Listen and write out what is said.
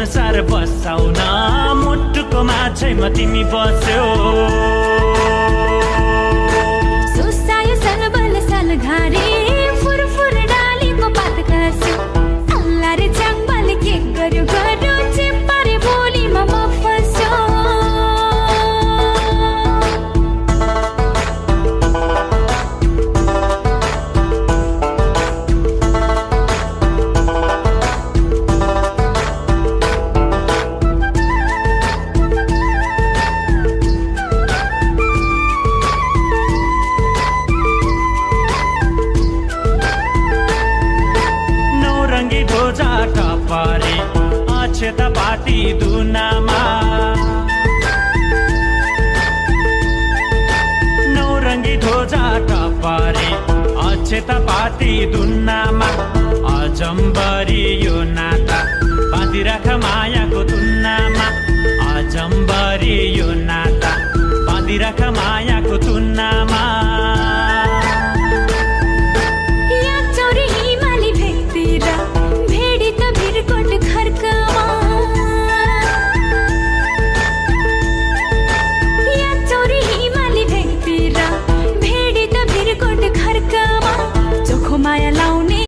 अनुसार बसाउन मुटुको माछैमा तिमी बस्यौ सुसायो सरबल सलघारी फुरफुर डालीको पात कास्यो अल्लाह रे चाङबाले के गर्यो गर्यो चिप्पारे बोलीमा म फस्यो टपारे अक्षता पाती दुनामा नौरङ्गी ध्वजा टपारे अक्षता पाती दुनामा